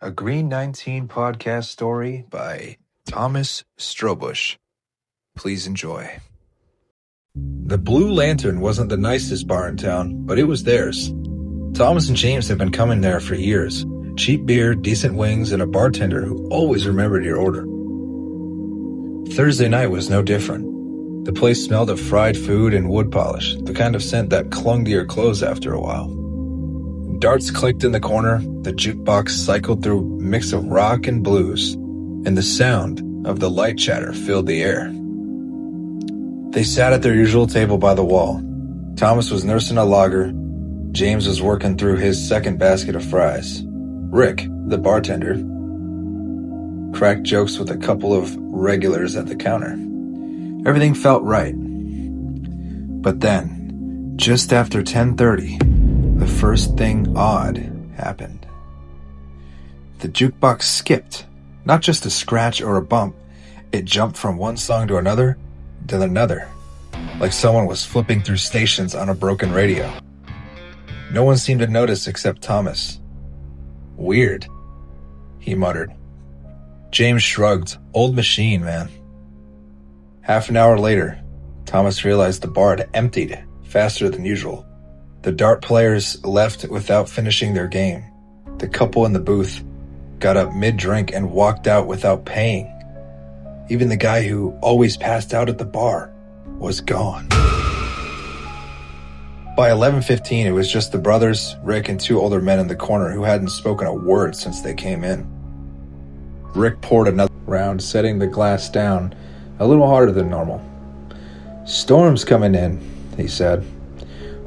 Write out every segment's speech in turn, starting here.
a Green 19 podcast story by Thomas Strobush. Please enjoy. The Blue Lantern wasn't the nicest bar in town, but it was theirs. Thomas and James had been coming there for years. Cheap beer, decent wings, and a bartender who always remembered your order. Thursday night was no different. The place smelled of fried food and wood polish, the kind of scent that clung to your clothes after a while. Darts clicked in the corner, the jukebox cycled through a mix of rock and blues, and the sound of the light chatter filled the air. They sat at their usual table by the wall. Thomas was nursing a lager. James was working through his second basket of fries. Rick, the bartender, cracked jokes with a couple of regulars at the counter. Everything felt right. But then, just after 10:30, the first thing odd happened. The jukebox skipped, not just a scratch or a bump. It jumped from one song to another, like someone was flipping through stations on a broken radio. No one seemed to notice except Thomas. "Weird," he muttered. James shrugged. "Old machine, man." Half an hour later, Thomas realized the bar had emptied faster than usual. The dart players left without finishing their game. The couple in the booth got up mid-drink and walked out without paying. Even the guy who always passed out at the bar was gone. By 11:15, it was just the brothers, Rick, and two older men in the corner who hadn't spoken a word since they came in. Rick poured another round, setting the glass down a little harder than normal. "Storm's coming in," he said.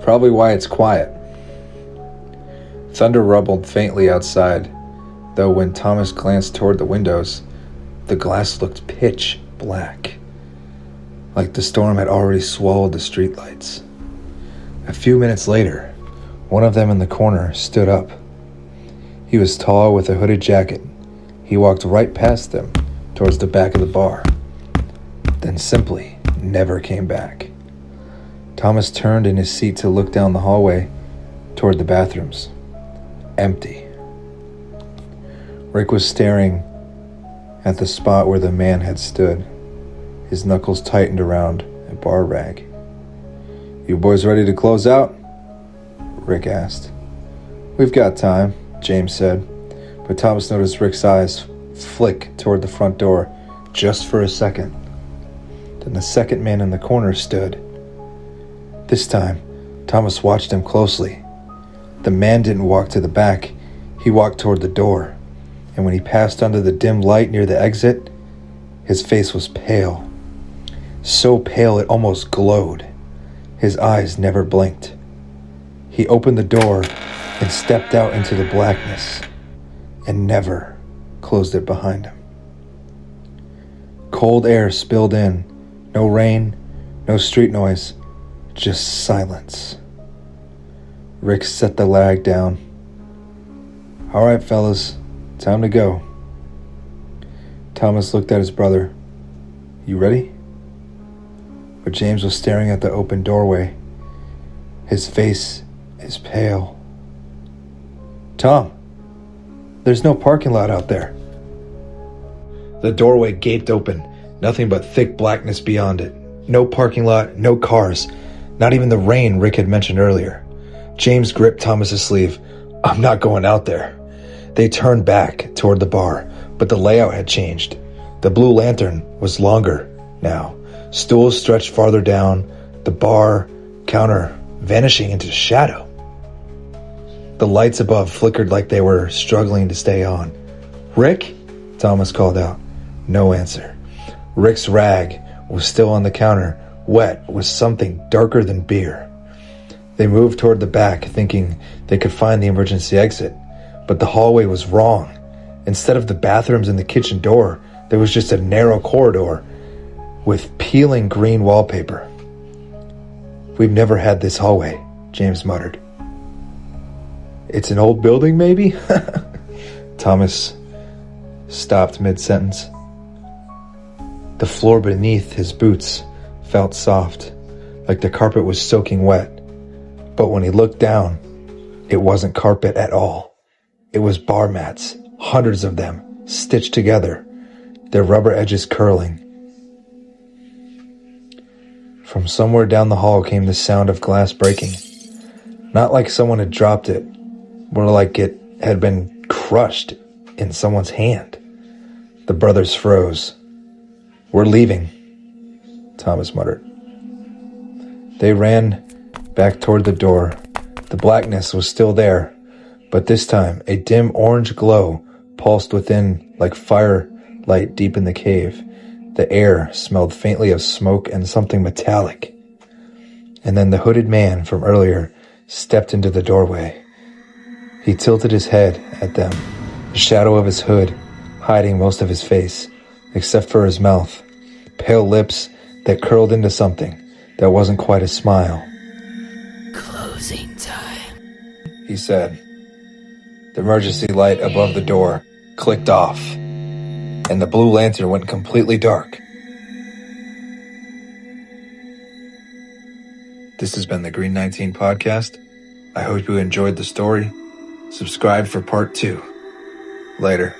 "Probably why it's quiet." Thunder rumbled faintly outside, though when Thomas glanced toward the windows, the glass looked pitch black, like the storm had already swallowed the streetlights. A few minutes later, one of them in the corner stood up. He was tall with a hooded jacket. He walked right past them towards the back of the bar, then simply never came back. Thomas turned in his seat to look down the hallway toward the bathrooms. Empty. Rick was staring at the spot where the man had stood, his knuckles tightened around a bar rag. "You boys ready to close out?" Rick asked. "We've got time," James said, but Thomas noticed Rick's eyes flick toward the front door just for a second. Then the second man in the corner stood. This time, Thomas watched him closely. The man didn't walk to the back, he walked toward the door, and when he passed under the dim light near the exit, his face was pale. So pale it almost glowed. His eyes never blinked. He opened the door and stepped out into the blackness, and never closed it behind him. Cold air spilled in. No rain, no street noise, just silence. Rick set the lag down. "All right, fellas, time to go." Thomas looked at his brother. "You ready?" But James was staring at the open doorway. His face is pale. "Tom, there's no parking lot out there." The doorway gaped open, nothing but thick blackness beyond it. No parking lot, no cars, not even the rain Rick had mentioned earlier. James gripped Thomas's sleeve. "I'm not going out there." They turned back toward the bar, but the layout had changed. The Blue Lantern was longer now. Stools stretched farther down, the bar counter vanishing into shadow. The lights above flickered like they were struggling to stay on. "Rick?" Thomas called out. No answer. Rick's rag was still on the counter, wet with something darker than beer. They moved toward the back, thinking they could find the emergency exit, but the hallway was wrong. Instead of the bathrooms and the kitchen door, there was just a narrow corridor with peeling green wallpaper. "We've never had this hallway," James muttered. "It's an old building, maybe?" Thomas stopped mid-sentence. The floor beneath his boots felt soft, like the carpet was soaking wet. But when he looked down, it wasn't carpet at all. It was bar mats, hundreds of them, stitched together, their rubber edges curling. From somewhere down the hall came the sound of glass breaking. Not like someone had dropped it, more like it had been crushed in someone's hand. The brothers froze. "We're leaving," Thomas muttered. They ran back toward the door. The blackness was still there, but this time a dim orange glow pulsed within like firelight deep in the cave. The air smelled faintly of smoke and something metallic. And then the hooded man from earlier stepped into the doorway. He tilted his head at them, the shadow of his hood hiding most of his face, except for his mouth, pale lips that curled into something that wasn't quite a smile. "Closing time," he said. The emergency light above the door clicked off, and the blue lantern went completely dark. This has been the Green 19 podcast. I hope you enjoyed the story. Subscribe for part 2. Later.